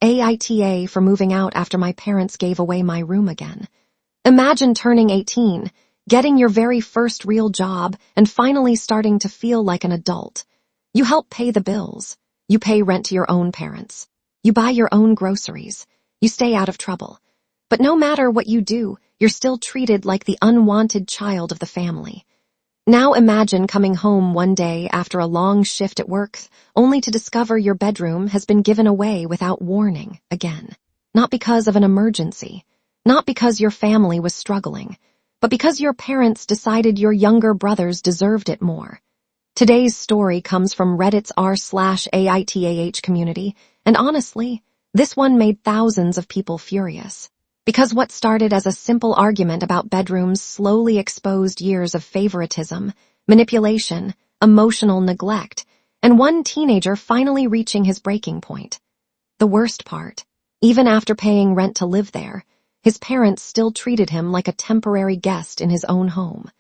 AITA for moving out after my parents gave away my room again. Imagine turning 18, getting your very first real job, and finally starting to feel like an adult. You help pay the bills. You pay rent to your own parents. You buy your own groceries. You stay out of trouble. But no matter what you do, you're still treated like the unwanted child of the family. Now imagine coming home one day after a long shift at work, only to discover your bedroom has been given away without warning again. Not because of an emergency, not because your family was struggling, but because your parents decided your younger brothers deserved it more. Today's story comes from Reddit's r/AITAH community, and honestly, this one made thousands of people furious. Because what started as a simple argument about bedrooms slowly exposed years of favoritism, manipulation, emotional neglect, and one teenager finally reaching his breaking point. The worst part, even after paying rent to live there, his parents still treated him like a temporary guest in his own home.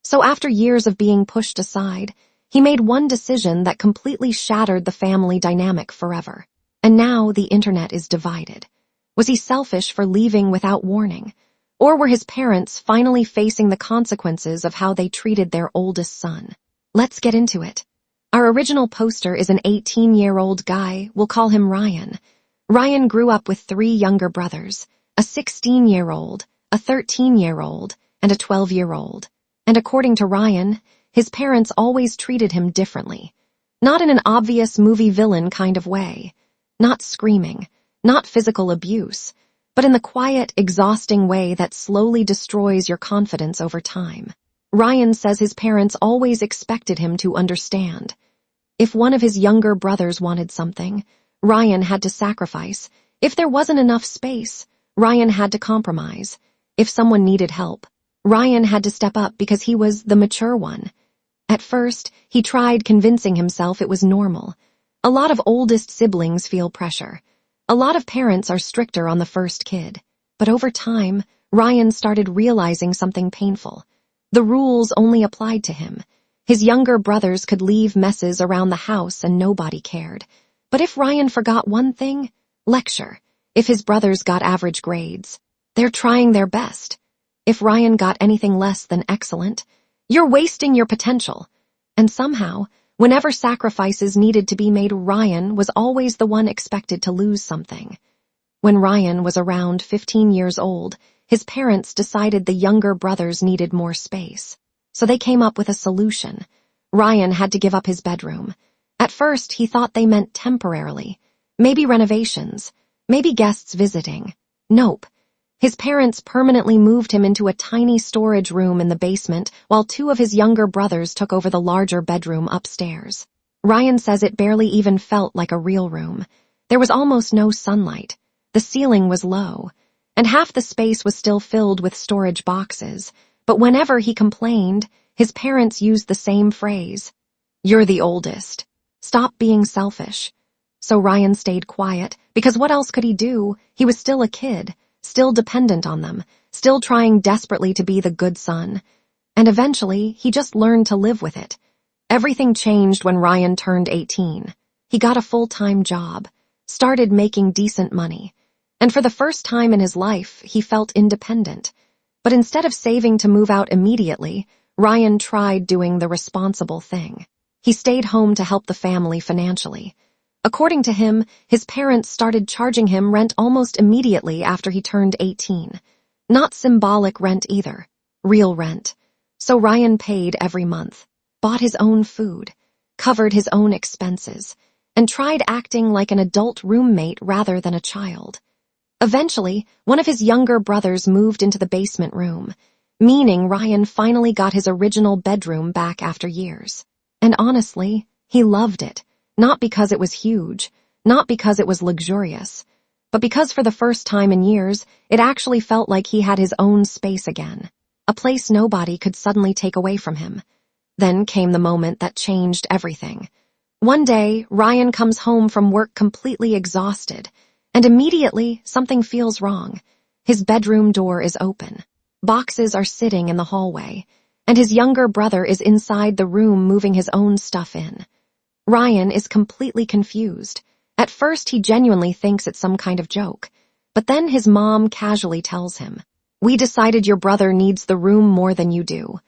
So after years of being pushed aside, he made one decision that completely shattered the family dynamic forever. And now the internet is divided. Was he selfish for leaving without warning? Or were his parents finally facing the consequences of how they treated their oldest son? Let's get into it. Our original poster is an 18-year-old guy. We'll call him Ryan. Ryan grew up with 3 younger brothers, a 16-year-old, a 13-year-old, and a 12-year-old. And according to Ryan, his parents always treated him differently. Not in an obvious movie villain kind of way. Not screaming. Not physical abuse, but in the quiet, exhausting way that slowly destroys your confidence over time. Ryan says his parents always expected him to understand. If one of his younger brothers wanted something, Ryan had to sacrifice. If there wasn't enough space, Ryan had to compromise. If someone needed help, Ryan had to step up because he was the mature one. At first, he tried convincing himself it was normal. A lot of oldest siblings feel pressure. A lot of parents are stricter on the first kid, but over time, Ryan started realizing something painful. The rules only applied to him. His younger brothers could leave messes around the house and nobody cared. But if Ryan forgot one thing, lecture. If his brothers got average grades, they're trying their best. If Ryan got anything less than excellent, you're wasting your potential. And somehow, whenever sacrifices needed to be made, Ryan was always the one expected to lose something. When Ryan was around 15 years old, his parents decided the younger brothers needed more space. So they came up with a solution. Ryan had to give up his bedroom. At first, he thought they meant temporarily. Maybe renovations. Maybe guests visiting. Nope. His parents permanently moved him into a tiny storage room in the basement while 2 of his younger brothers took over the larger bedroom upstairs. Ryan says it barely even felt like a real room. There was almost no sunlight. The ceiling was low, and half the space was still filled with storage boxes. But whenever he complained, his parents used the same phrase. "You're the oldest. Stop being selfish." So Ryan stayed quiet, because what else could he do? He was still a kid. Still dependent on them, still trying desperately to be the good son. And eventually, he just learned to live with it. Everything changed when Ryan turned 18. He got a full-time job, started making decent money, and for the first time in his life, he felt independent. But instead of saving to move out immediately, Ryan tried doing the responsible thing. He stayed home to help the family financially. According to him, his parents started charging him rent almost immediately after he turned 18. Not symbolic rent either, real rent. So Ryan paid every month, bought his own food, covered his own expenses, and tried acting like an adult roommate rather than a child. Eventually, one of his younger brothers moved into the basement room, meaning Ryan finally got his original bedroom back after years. And honestly, he loved it. Not because it was huge, not because it was luxurious, but because for the first time in years, it actually felt like he had his own space again, a place nobody could suddenly take away from him. Then came the moment that changed everything. One day, Ryan comes home from work completely exhausted, and immediately something feels wrong. His bedroom door is open. Boxes are sitting in the hallway, and his younger brother is inside the room moving his own stuff in. Ryan is completely confused. At first, he genuinely thinks it's some kind of joke, but then his mom casually tells him, "We decided your brother needs the room more than you do."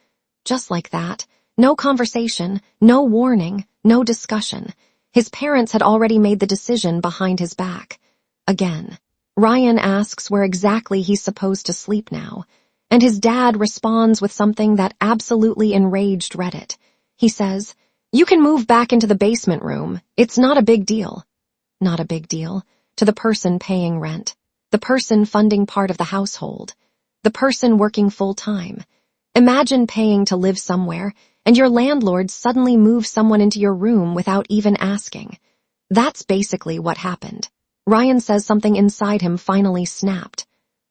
Just like that, no conversation, no warning, no discussion. His parents had already made the decision behind his back. Again, Ryan asks where exactly he's supposed to sleep now, and his dad responds with something that absolutely enraged Reddit. He says, "You can move back into the basement room. It's not a big deal." Not a big deal to the person paying rent, the person funding part of the household, the person working full-time. Imagine paying to live somewhere, and your landlord suddenly moves someone into your room without even asking. That's basically what happened. Ryan says something inside him finally snapped.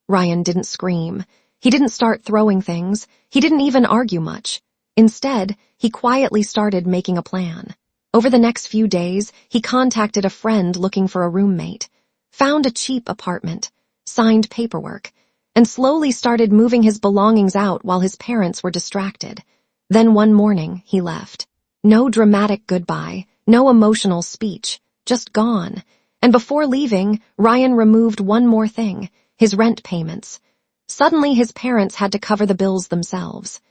Ryan didn't scream. He didn't start throwing things. He didn't even argue much. Instead, he quietly started making a plan. Over the next few days, he contacted a friend looking for a roommate, found a cheap apartment, signed paperwork, and slowly started moving his belongings out while his parents were distracted. Then one morning, he left. No dramatic goodbye, no emotional speech, just gone. And before leaving, Ryan removed one more thing, his rent payments. Suddenly, his parents had to cover the bills themselves.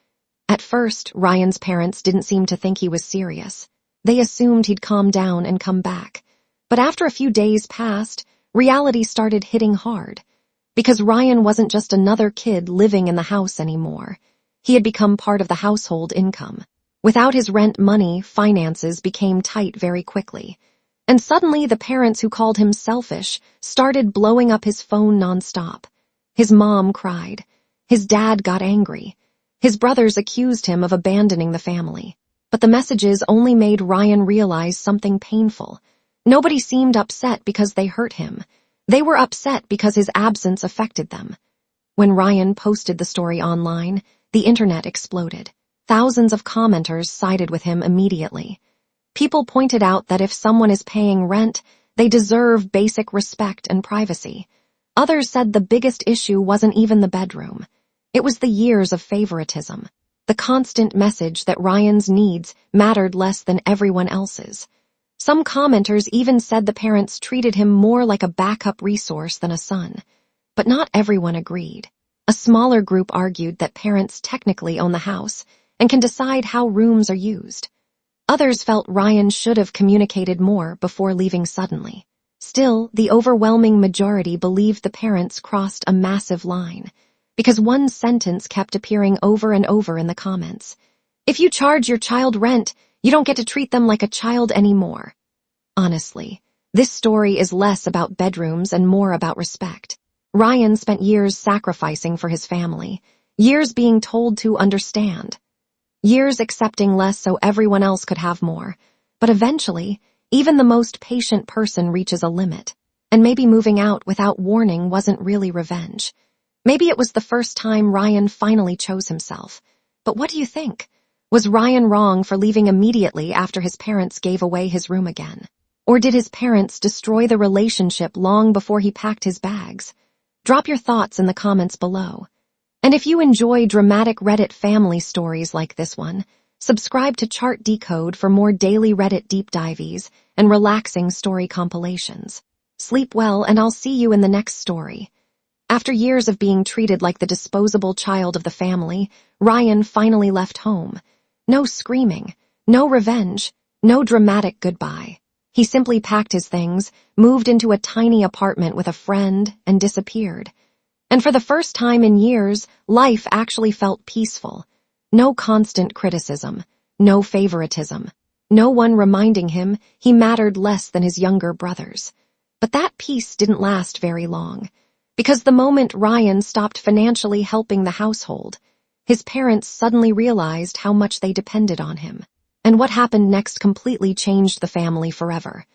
At first, Ryan's parents didn't seem to think he was serious. They assumed he'd calm down and come back. But after a few days passed, reality started hitting hard. Because Ryan wasn't just another kid living in the house anymore. He had become part of the household income. Without his rent money, finances became tight very quickly. And suddenly the parents who called him selfish started blowing up his phone nonstop. His mom cried. His dad got angry. His brothers accused him of abandoning the family. But the messages only made Ryan realize something painful. Nobody seemed upset because they hurt him. They were upset because his absence affected them. When Ryan posted the story online, the internet exploded. Thousands of commenters sided with him immediately. People pointed out that if someone is paying rent, they deserve basic respect and privacy. Others said the biggest issue wasn't even the bedroom. It was the years of favoritism. The constant message that Ryan's needs mattered less than everyone else's. Some commenters even said the parents treated him more like a backup resource than a son. But not everyone agreed. A smaller group argued that parents technically own the house and can decide how rooms are used. Others felt Ryan should have communicated more before leaving suddenly. Still, the overwhelming majority believed the parents crossed a massive line, because one sentence kept appearing over and over in the comments. "If you charge your child rent, you don't get to treat them like a child anymore." Honestly, this story is less about bedrooms and more about respect. Ryan spent years sacrificing for his family, years being told to understand, years accepting less so everyone else could have more. But eventually, even the most patient person reaches a limit, and maybe moving out without warning wasn't really revenge. Maybe it was the first time Ryan finally chose himself. But what do you think? Was Ryan wrong for leaving immediately after his parents gave away his room again? Or did his parents destroy the relationship long before he packed his bags? Drop your thoughts in the comments below. And if you enjoy dramatic Reddit family stories like this one, subscribe to Chart Decode for more daily Reddit deep dives and relaxing story compilations. Sleep well, and I'll see you in the next story. After years of being treated like the disposable child of the family, Ryan finally left home. No screaming, no revenge, no dramatic goodbye. He simply packed his things, moved into a tiny apartment with a friend, and disappeared. And for the first time in years, life actually felt peaceful. No constant criticism, no favoritism, no one reminding him he mattered less than his younger brothers. But that peace didn't last very long. Because the moment Ryan stopped financially helping the household, his parents suddenly realized how much they depended on him. And what happened next completely changed the family forever.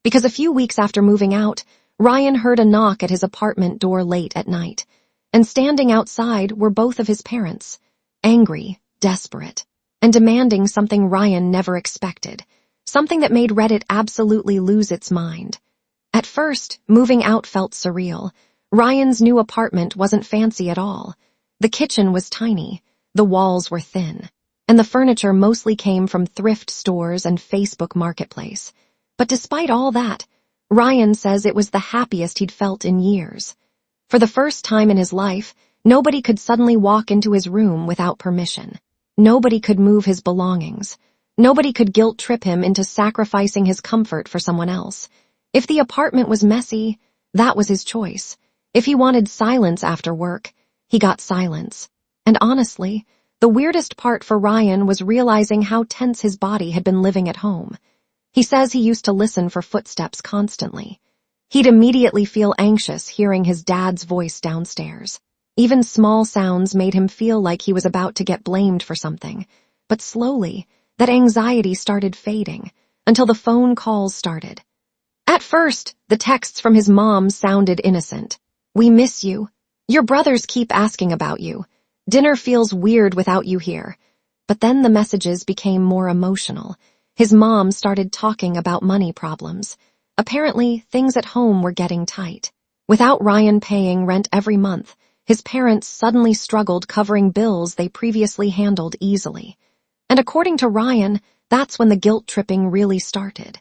Because a few weeks after moving out, Ryan heard a knock at his apartment door late at night. And standing outside were both of his parents, angry, desperate, and demanding something Ryan never expected, something that made Reddit absolutely lose its mind. At first, moving out felt surreal. Ryan's new apartment wasn't fancy at all. The kitchen was tiny, the walls were thin, and the furniture mostly came from thrift stores and Facebook Marketplace. But despite all that, Ryan says it was the happiest he'd felt in years. For the first time in his life, nobody could suddenly walk into his room without permission. Nobody could move his belongings. Nobody could guilt-trip him into sacrificing his comfort for someone else. If the apartment was messy, that was his choice. If he wanted silence after work, he got silence. And honestly, the weirdest part for Ryan was realizing how tense his body had been living at home. He says he used to listen for footsteps constantly. He'd immediately feel anxious hearing his dad's voice downstairs. Even small sounds made him feel like he was about to get blamed for something. But slowly, that anxiety started fading, until the phone calls started. At first, the texts from his mom sounded innocent. "We miss you. Your brothers keep asking about you. Dinner feels weird without you here." But then the messages became more emotional. His mom started talking about money problems. Apparently, things at home were getting tight. Without Ryan paying rent every month, his parents suddenly struggled covering bills they previously handled easily. And according to Ryan, that's when the guilt-tripping really started.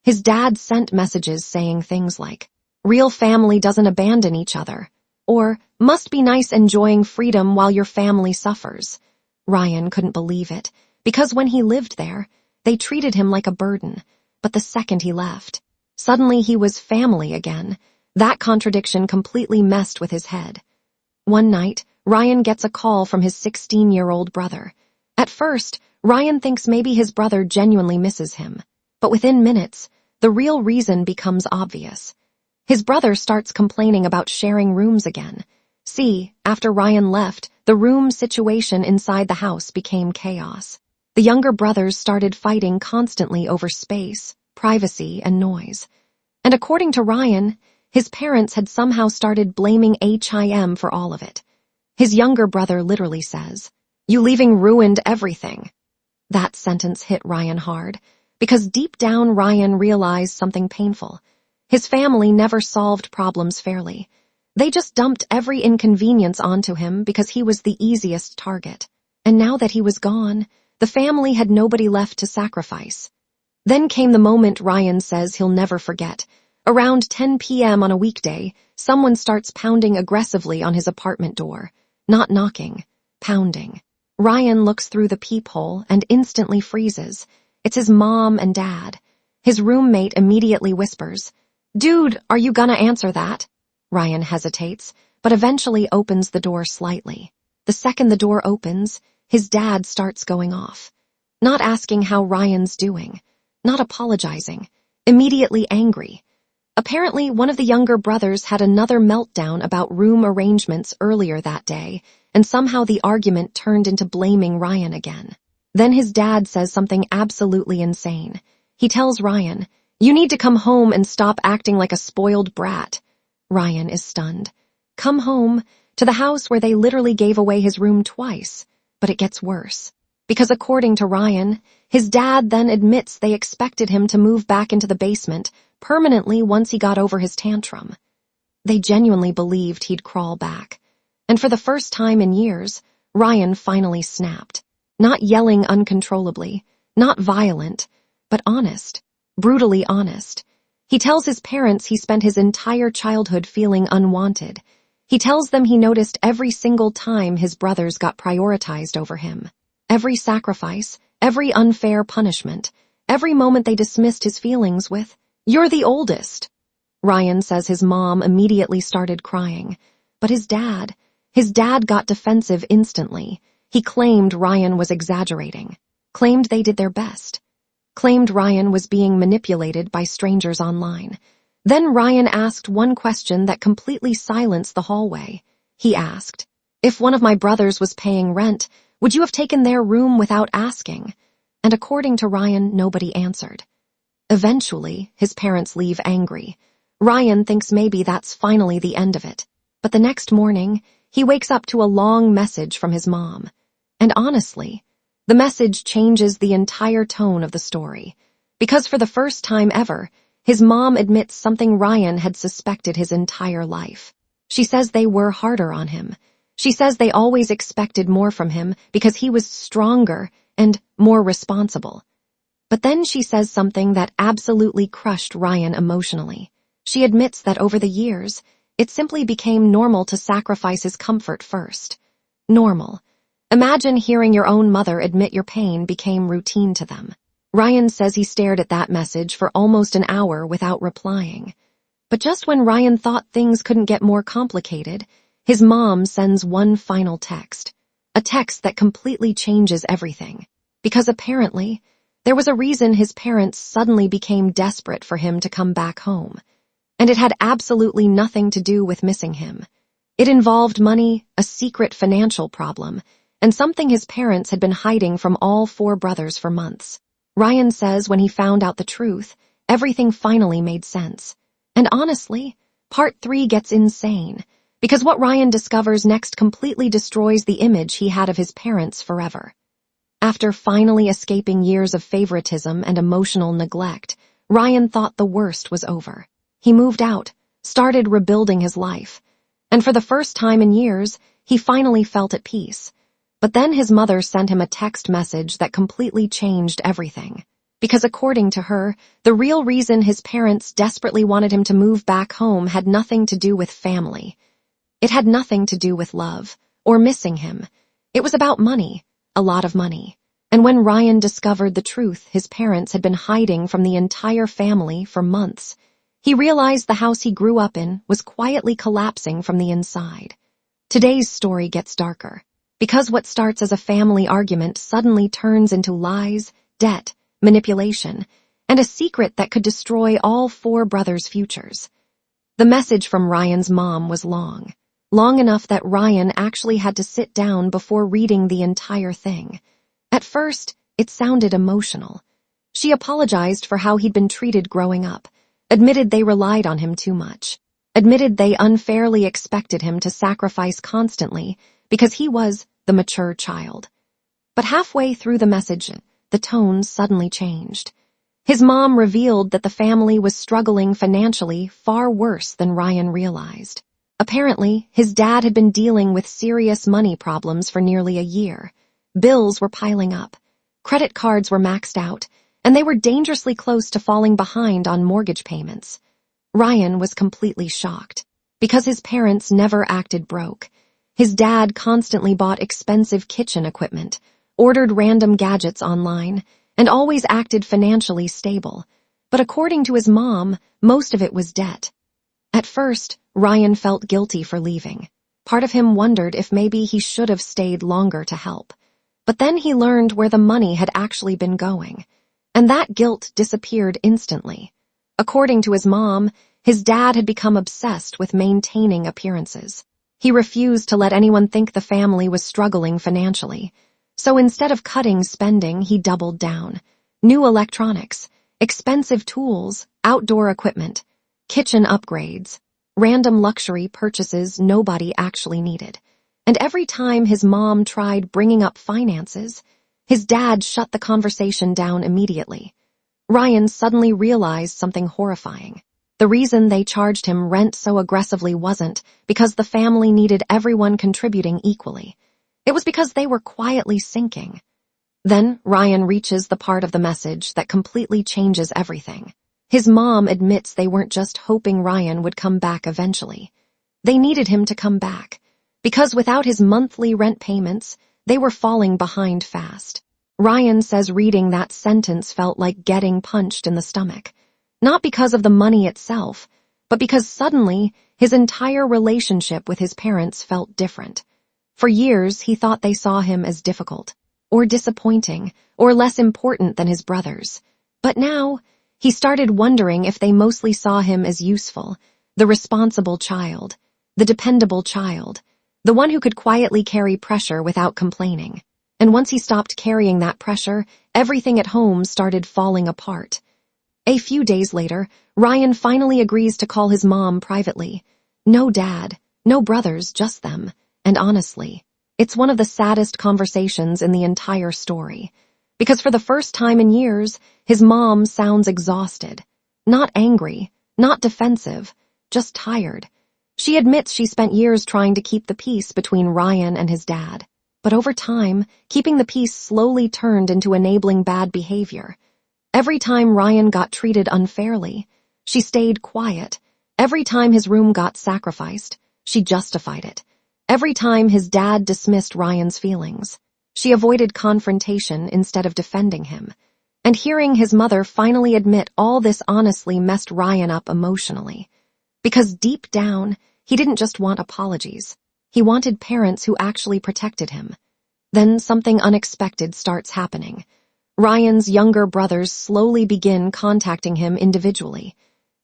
His dad sent messages saying things like, "Real family doesn't abandon each other," or "Must be nice enjoying freedom while your family suffers." Ryan couldn't believe it, because when he lived there, they treated him like a burden. But the second he left, suddenly he was family again. That contradiction completely messed with his head. One night, Ryan gets a call from his 16-year-old brother. At first, Ryan thinks maybe his brother genuinely misses him. But within minutes, the real reason becomes obvious. His brother starts complaining about sharing rooms again. See, after Ryan left, the room situation inside the house became chaos. The younger brothers started fighting constantly over space, privacy, and noise. And according to Ryan, his parents had somehow started blaming him for all of it. His younger brother literally says, "You leaving ruined everything." That sentence hit Ryan hard, because deep down Ryan realized something painful. His family never solved problems fairly. They just dumped every inconvenience onto him because he was the easiest target. And now that he was gone, the family had nobody left to sacrifice. Then came the moment Ryan says he'll never forget. Around 10 p.m. on a weekday, someone starts pounding aggressively on his apartment door. Not knocking, pounding. Ryan looks through the peephole and instantly freezes. It's his mom and dad. His roommate immediately whispers, "Dude, are you gonna answer that?" Ryan hesitates, but eventually opens the door slightly. The second the door opens, his dad starts going off. Not asking how Ryan's doing. Not apologizing. Immediately angry. Apparently, one of the younger brothers had another meltdown about room arrangements earlier that day, and somehow the argument turned into blaming Ryan again. Then his dad says something absolutely insane. He tells Ryan, "You need to come home and stop acting like a spoiled brat." Ryan is stunned. Come home to the house where they literally gave away his room twice. But it gets worse. Because according to Ryan, his dad then admits they expected him to move back into the basement permanently once he got over his tantrum. They genuinely believed he'd crawl back. And for the first time in years, Ryan finally snapped. Not yelling uncontrollably, not violent, but honest, brutally honest. He tells his parents he spent his entire childhood feeling unwanted. He tells them he noticed every single time his brothers got prioritized over him. Every sacrifice, every unfair punishment, every moment they dismissed his feelings with, "You're the oldest." Ryan says his mom immediately started crying. But his dad got defensive instantly. He claimed Ryan was exaggerating, claimed they did their best, claimed Ryan was being manipulated by strangers online. Then Ryan asked one question that completely silenced the hallway. He asked, "If one of my brothers was paying rent, would you have taken their room without asking?" And according to Ryan, nobody answered. Eventually, his parents leave angry. Ryan thinks maybe that's finally the end of it. But the next morning, he wakes up to a long message from his mom. And honestly, the message changes the entire tone of the story. Because for the first time ever, his mom admits something Ryan had suspected his entire life. She says they were harder on him. She says they always expected more from him because he was stronger and more responsible. But then she says something that absolutely crushed Ryan emotionally. She admits that over the years, it simply became normal to sacrifice his comfort first. Normal. Imagine hearing your own mother admit your pain became routine to them. Ryan says he stared at that message for almost an hour without replying. But just when Ryan thought things couldn't get more complicated, his mom sends one final text. A text that completely changes everything. Because apparently, there was a reason his parents suddenly became desperate for him to come back home. And it had absolutely nothing to do with missing him. It involved money, a secret financial problem, and something his parents had been hiding from all 4 brothers for months. Ryan says when he found out the truth, everything finally made sense. And honestly, part 3 gets insane, because what Ryan discovers next completely destroys the image he had of his parents forever. After finally escaping years of favoritism and emotional neglect, Ryan thought the worst was over. He moved out, started rebuilding his life, and for the first time in years, he finally felt at peace. But then his mother sent him a text message that completely changed everything. Because according to her, the real reason his parents desperately wanted him to move back home had nothing to do with family. It had nothing to do with love, or missing him. It was about money, a lot of money. And when Ryan discovered the truth his parents had been hiding from the entire family for months, he realized the house he grew up in was quietly collapsing from the inside. Today's story gets darker. Because what starts as a family argument suddenly turns into lies, debt, manipulation, and a secret that could destroy all 4 brothers' futures. The message from Ryan's mom was long enough that Ryan actually had to sit down before reading the entire thing. At first, it sounded emotional. She apologized for how he'd been treated growing up, admitted they relied on him too much, admitted they unfairly expected him to sacrifice constantly because he was the mature child. But halfway through the message, the tone suddenly changed. His mom revealed that the family was struggling financially far worse than Ryan realized. Apparently, his dad had been dealing with serious money problems for nearly a year. Bills were piling up, credit cards were maxed out, and they were dangerously close to falling behind on mortgage payments. Ryan was completely shocked. Because his parents never acted broke. His dad constantly bought expensive kitchen equipment, ordered random gadgets online, and always acted financially stable. But according to his mom, most of it was debt. At first, Ryan felt guilty for leaving. Part of him wondered if maybe he should have stayed longer to help. But then he learned where the money had actually been going. And that guilt disappeared instantly. According to his mom, his dad had become obsessed with maintaining appearances. He refused to let anyone think the family was struggling financially. So instead of cutting spending, he doubled down. New electronics, expensive tools, outdoor equipment, kitchen upgrades, random luxury purchases nobody actually needed. And every time his mom tried bringing up finances, his dad shut the conversation down immediately. Ryan suddenly realized something horrifying. The reason they charged him rent so aggressively wasn't because the family needed everyone contributing equally. It was because they were quietly sinking. Then Ryan reaches the part of the message that completely changes everything. His mom admits they weren't just hoping Ryan would come back eventually. They needed him to come back, because without his monthly rent payments, they were falling behind fast. Ryan says reading that sentence felt like getting punched in the stomach. Not because of the money itself, but because suddenly his entire relationship with his parents felt different. For years, he thought they saw him as difficult, or disappointing, or less important than his brothers. But now, he started wondering if they mostly saw him as useful, the responsible child, the dependable child, the one who could quietly carry pressure without complaining. And once he stopped carrying that pressure, everything at home started falling apart. A few days later, Ryan finally agrees to call his mom privately. No dad, no brothers, just them. And honestly, it's one of the saddest conversations in the entire story. Because for the first time in years, his mom sounds exhausted. Not angry, not defensive, just tired. She admits she spent years trying to keep the peace between Ryan and his dad. But over time, keeping the peace slowly turned into enabling bad behavior. Every time Ryan got treated unfairly, she stayed quiet. Every time his room got sacrificed, she justified it. Every time his dad dismissed Ryan's feelings, she avoided confrontation instead of defending him. And hearing his mother finally admit all this honestly messed Ryan up emotionally. Because deep down, he didn't just want apologies. He wanted parents who actually protected him. Then something unexpected starts happening. Ryan's younger brothers slowly begin contacting him individually.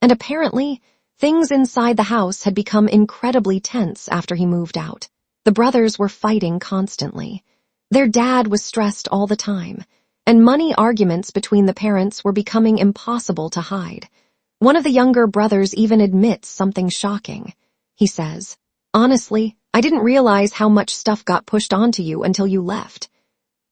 And apparently, things inside the house had become incredibly tense after he moved out. The brothers were fighting constantly. Their dad was stressed all the time, and money arguments between the parents were becoming impossible to hide. One of the younger brothers even admits something shocking. He says, "Honestly, I didn't realize how much stuff got pushed onto you until you left."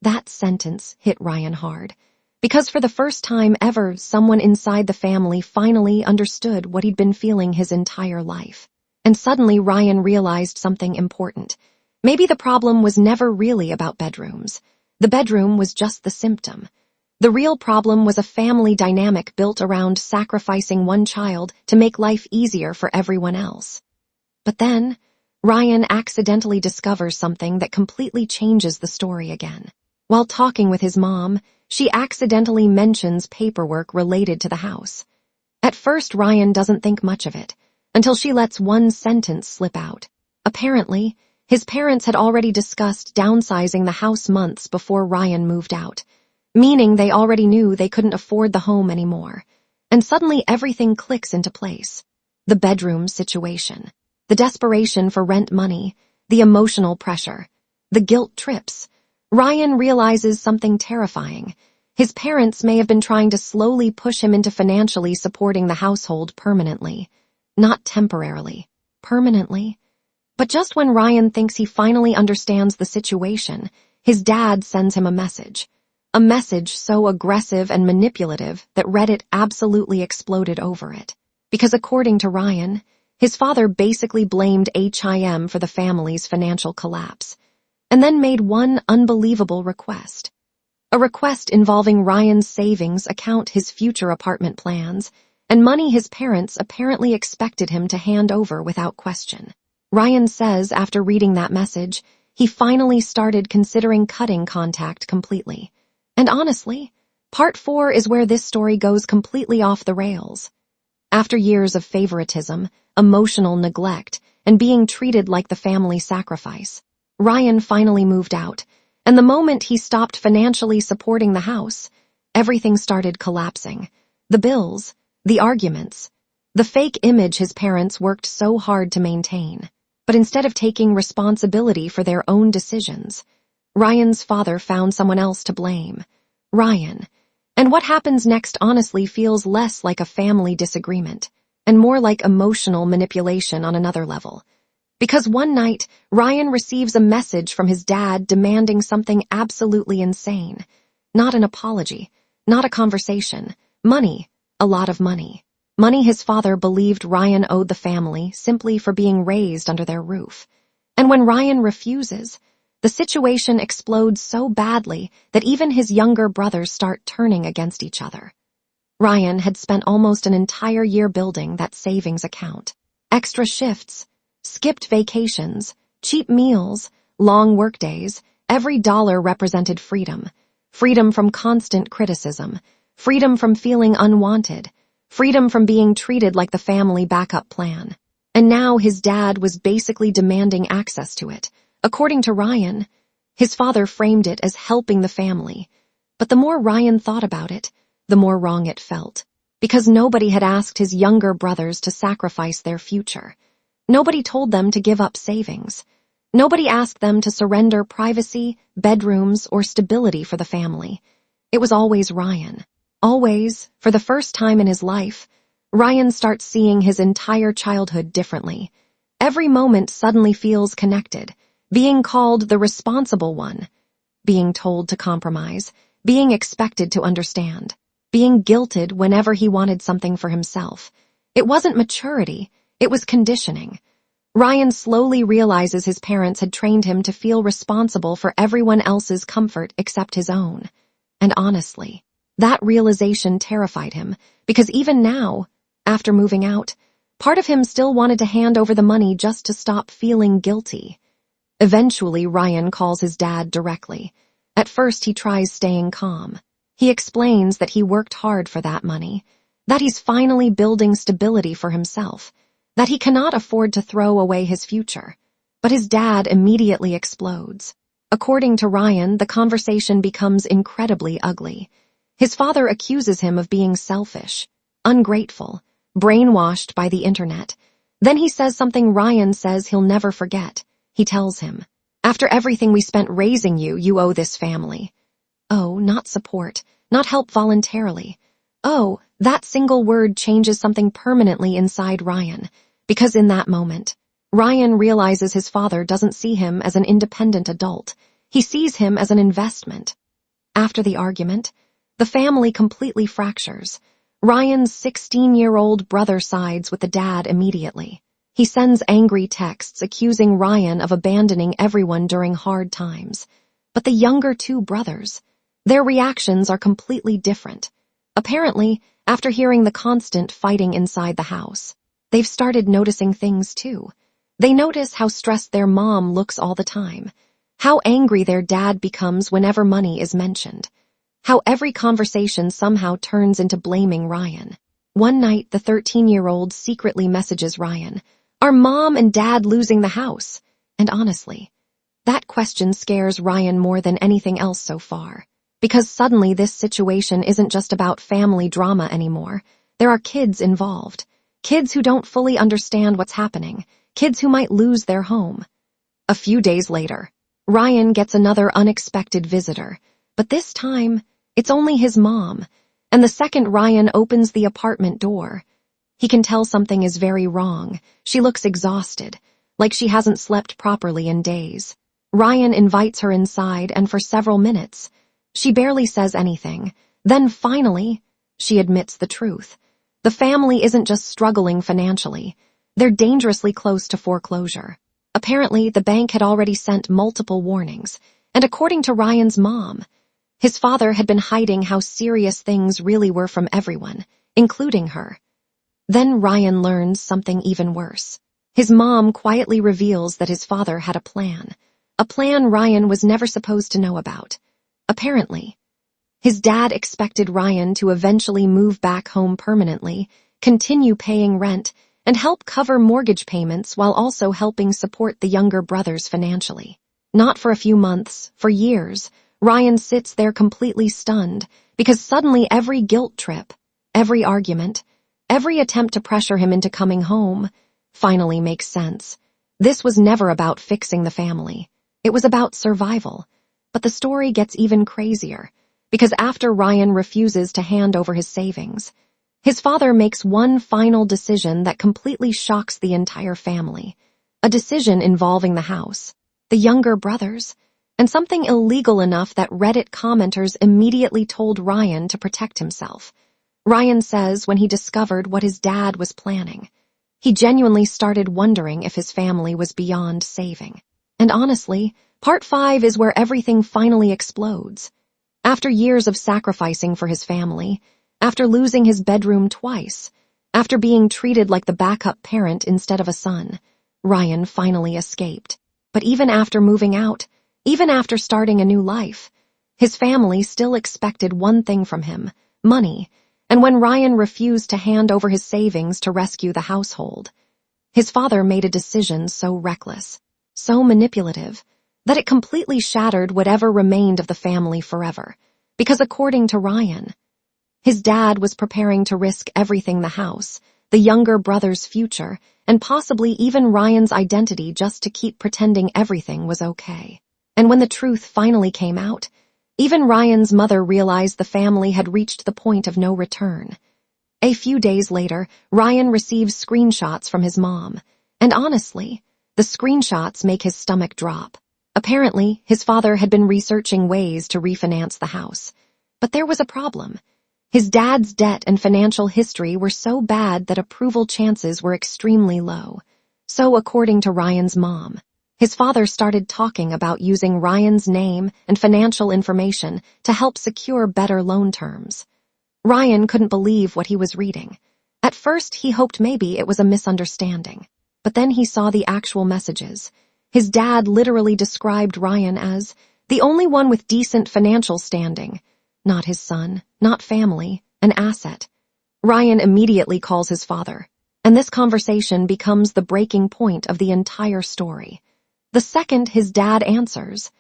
That sentence hit Ryan hard, because for the first time ever, someone inside the family finally understood what he'd been feeling his entire life. And suddenly Ryan realized something important. Maybe the problem was never really about bedrooms. The bedroom was just the symptom. The real problem was a family dynamic built around sacrificing one child to make life easier for everyone else. But then, Ryan accidentally discovers something that completely changes the story again. While talking with his mom, she accidentally mentions paperwork related to the house. At first, Ryan doesn't think much of it, until she lets one sentence slip out. Apparently, his parents had already discussed downsizing the house months before Ryan moved out, meaning they already knew they couldn't afford the home anymore. And suddenly everything clicks into place. The bedroom situation, the desperation for rent money, the emotional pressure, the guilt trips. Ryan realizes something terrifying. His parents may have been trying to slowly push him into financially supporting the household permanently. Not temporarily, permanently. But just when Ryan thinks he finally understands the situation, his dad sends him a message. A message so aggressive and manipulative that Reddit absolutely exploded over it. Because according to Ryan, his father basically blamed HIM for the family's financial collapse, and then made one unbelievable request. A request involving Ryan's savings account, his future apartment plans, and money his parents apparently expected him to hand over without question. Ryan says after reading that message, he finally started considering cutting contact completely. And honestly, part 4 is where this story goes completely off the rails. After years of favoritism, emotional neglect, and being treated like the family sacrifice, Ryan finally moved out, and the moment he stopped financially supporting the house, everything started collapsing. The bills, the arguments, the fake image his parents worked so hard to maintain. But instead of taking responsibility for their own decisions, Ryan's father found someone else to blame. Ryan. And what happens next honestly feels less like a family disagreement, and more like emotional manipulation on another level. Because one night, Ryan receives a message from his dad demanding something absolutely insane. Not an apology, not a conversation. Money, a lot of money. Money his father believed Ryan owed the family simply for being raised under their roof. And when Ryan refuses, the situation explodes so badly that even his younger brothers start turning against each other. Ryan had spent almost an entire year building that savings account. Extra shifts, skipped vacations, cheap meals, long workdays, every dollar represented freedom. Freedom from constant criticism, freedom from feeling unwanted, freedom from being treated like the family backup plan. And now his dad was basically demanding access to it. According to Ryan, his father framed it as helping the family. But the more Ryan thought about it, the more wrong it felt. Because nobody had asked his younger brothers to sacrifice their future. Nobody told them to give up savings. Nobody asked them to surrender privacy, bedrooms, or stability for the family. It was always Ryan. Always, for the first time in his life, Ryan starts seeing his entire childhood differently. Every moment suddenly feels connected, being called the responsible one, being told to compromise, being expected to understand, being guilted whenever he wanted something for himself. It wasn't maturity, it was conditioning. Ryan slowly realizes his parents had trained him to feel responsible for everyone else's comfort except his own. And honestly, That realization terrified him, because even now, after moving out, part of him still wanted to hand over the money just to stop feeling guilty. Eventually, Ryan calls his dad directly. At first, he tries staying calm. He explains that he worked hard for that money, that he's finally building stability for himself, that he cannot afford to throw away his future. But his dad immediately explodes. According to Ryan, the conversation becomes incredibly ugly. His father accuses him of being selfish, ungrateful, brainwashed by the internet. Then he says something Ryan says he'll never forget. He tells him, "After everything we spent raising you, you owe this family." Oh, not support, not help voluntarily. Oh, that single word changes something permanently inside Ryan, because in that moment, Ryan realizes his father doesn't see him as an independent adult. He sees him as an investment. After the argument, the family completely fractures. Ryan's 16-year-old brother sides with the dad immediately. He sends angry texts accusing Ryan of abandoning everyone during hard times. But the younger two brothers, their reactions are completely different. Apparently, after hearing the constant fighting inside the house, they've started noticing things too. They notice how stressed their mom looks all the time, how angry their dad becomes whenever money is mentioned, how every conversation somehow turns into blaming Ryan. One night, the 13-year-old secretly messages Ryan, "Are mom and dad losing the house?" And honestly, that question scares Ryan more than anything else so far, because suddenly this situation isn't just about family drama anymore. There are kids involved, kids who don't fully understand what's happening, kids who might lose their home. A few days later, Ryan gets another unexpected visitor, but this time, it's only his mom, and the second Ryan opens the apartment door, he can tell something is very wrong. She looks exhausted, like she hasn't slept properly in days. Ryan invites her inside, and for several minutes, she barely says anything. Then finally, she admits the truth. The family isn't just struggling financially. They're dangerously close to foreclosure. Apparently, the bank had already sent multiple warnings, and according to Ryan's mom, his father had been hiding how serious things really were from everyone, including her. Then Ryan learns something even worse. His mom quietly reveals that his father had a plan Ryan was never supposed to know about. Apparently, his dad expected Ryan to eventually move back home permanently, continue paying rent, and help cover mortgage payments while also helping support the younger brothers financially. Not for a few months, for years, Ryan sits there completely stunned, because suddenly every guilt trip, every argument, every attempt to pressure him into coming home finally makes sense. This was never about fixing the family. It was about survival. But the story gets even crazier, because after Ryan refuses to hand over his savings, his father makes one final decision that completely shocks the entire family. A decision involving the house, the younger brothers, and something illegal enough that Reddit commenters immediately told Ryan to protect himself. Ryan says when he discovered what his dad was planning, he genuinely started wondering if his family was beyond saving. And honestly, Part 5 is where everything finally explodes. After years of sacrificing for his family, after losing his bedroom twice, after being treated like the backup parent instead of a son, Ryan finally escaped. But even after moving out, even after starting a new life, his family still expected one thing from him, money. And when Ryan refused to hand over his savings to rescue the household, his father made a decision so reckless, so manipulative, that it completely shattered whatever remained of the family forever. Because according to Ryan, his dad was preparing to risk everything: the house, the younger brother's future, and possibly even Ryan's identity, just to keep pretending everything was okay. And when the truth finally came out, even Ryan's mother realized the family had reached the point of no return. A few days later, Ryan receives screenshots from his mom, and honestly, the screenshots make his stomach drop. Apparently, his father had been researching ways to refinance the house. But there was a problem. His dad's debt and financial history were so bad that approval chances were extremely low. So, according to Ryan's mom, His father started talking about using Ryan's name and financial information to help secure better loan terms. Ryan couldn't believe what he was reading. At first, he hoped maybe it was a misunderstanding. But then he saw the actual messages. His dad literally described Ryan as the only one with decent financial standing. Not his son, not family, an asset. Ryan immediately calls his father, and this conversation becomes the breaking point of the entire story. The second his dad answers,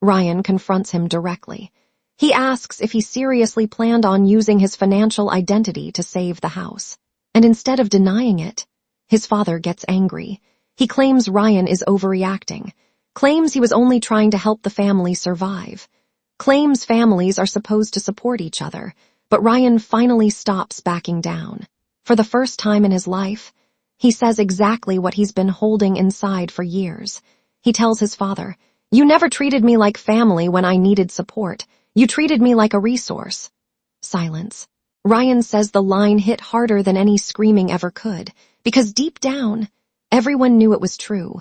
Ryan confronts him directly. He asks if he seriously planned on using his financial identity to save the house. And instead of denying it, his father gets angry. He claims Ryan is overreacting, claims he was only trying to help the family survive, claims families are supposed to support each other, but Ryan finally stops backing down. For the first time in his life, he says exactly what he's been holding inside for years. He tells his father, "You never treated me like family when I needed support. You treated me like a resource." Silence. Ryan says the line hit harder than any screaming ever could, because deep down, everyone knew it was true.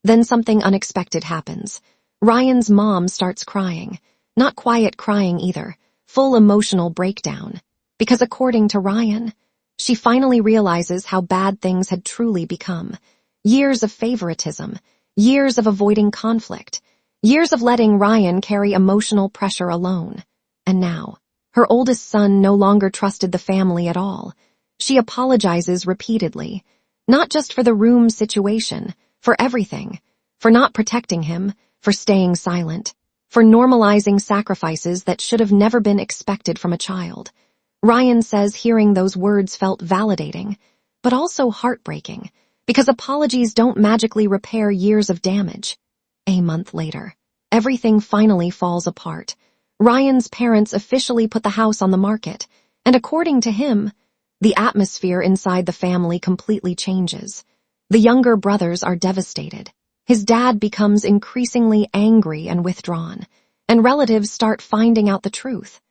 Then something unexpected happens. Ryan's mom starts crying. Not quiet crying either, full emotional breakdown. Because according to Ryan, she finally realizes how bad things had truly become. Years of favoritism, years of avoiding conflict, years of letting Ryan carry emotional pressure alone. And now, her oldest son no longer trusted the family at all. She apologizes repeatedly, not just for the room situation, for everything, for not protecting him, for staying silent, for normalizing sacrifices that should have never been expected from a child. Ryan says hearing those words felt validating, but also heartbreaking, because apologies don't magically repair years of damage. A month later, everything finally falls apart. Ryan's parents officially put the house on the market, and according to him, the atmosphere inside the family completely changes. The younger brothers are devastated. His dad becomes increasingly angry and withdrawn, and relatives start finding out the truth.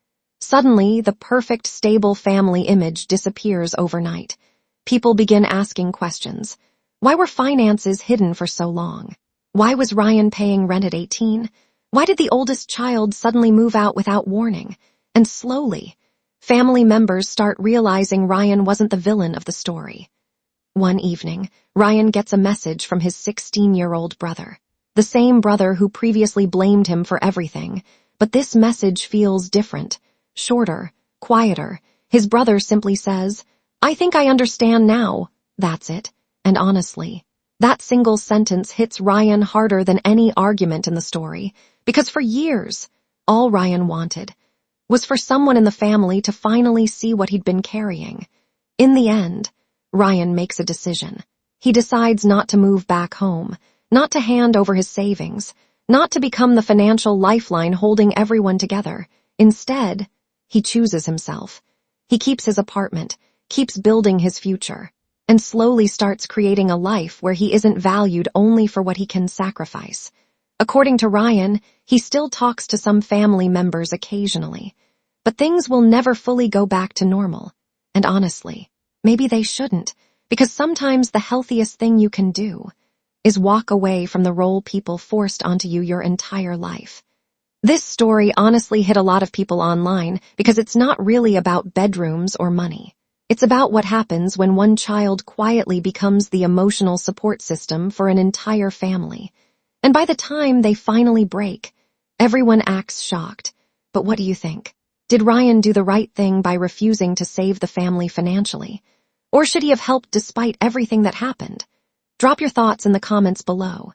Suddenly, the perfect, stable family image disappears overnight. People begin asking questions. Why were finances hidden for so long? Why was Ryan paying rent at 18? Why did the oldest child suddenly move out without warning? And slowly, family members start realizing Ryan wasn't the villain of the story. One evening, Ryan gets a message from his 16-year-old brother, the same brother who previously blamed him for everything, but this message feels different, shorter, quieter. His brother simply says, "I think I understand now." That's it. And honestly, that single sentence hits Ryan harder than any argument in the story, because for years, all Ryan wanted was for someone in the family to finally see what he'd been carrying. In the end, Ryan makes a decision. He decides not to move back home, not to hand over his savings, not to become the financial lifeline holding everyone together. Instead, he chooses himself. He keeps his apartment, keeps building his future, and slowly starts creating a life where he isn't valued only for what he can sacrifice. According to Ryan, he still talks to some family members occasionally, but things will never fully go back to normal. And honestly, maybe they shouldn't, because sometimes the healthiest thing you can do is walk away from the role people forced onto you your entire life. This story honestly hit a lot of people online because it's not really about bedrooms or money. It's about what happens when one child quietly becomes the emotional support system for an entire family. And by the time they finally break, everyone acts shocked. But what do you think? Did Ryan do the right thing by refusing to save the family financially? Or should he have helped despite everything that happened? Drop your thoughts in the comments below.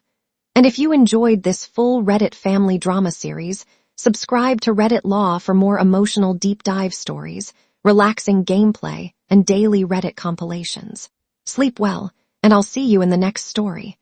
And if you enjoyed this full Reddit family drama series, subscribe to Reddit Law for more emotional deep dive stories, relaxing gameplay, and daily Reddit compilations. Sleep well, and I'll see you in the next story.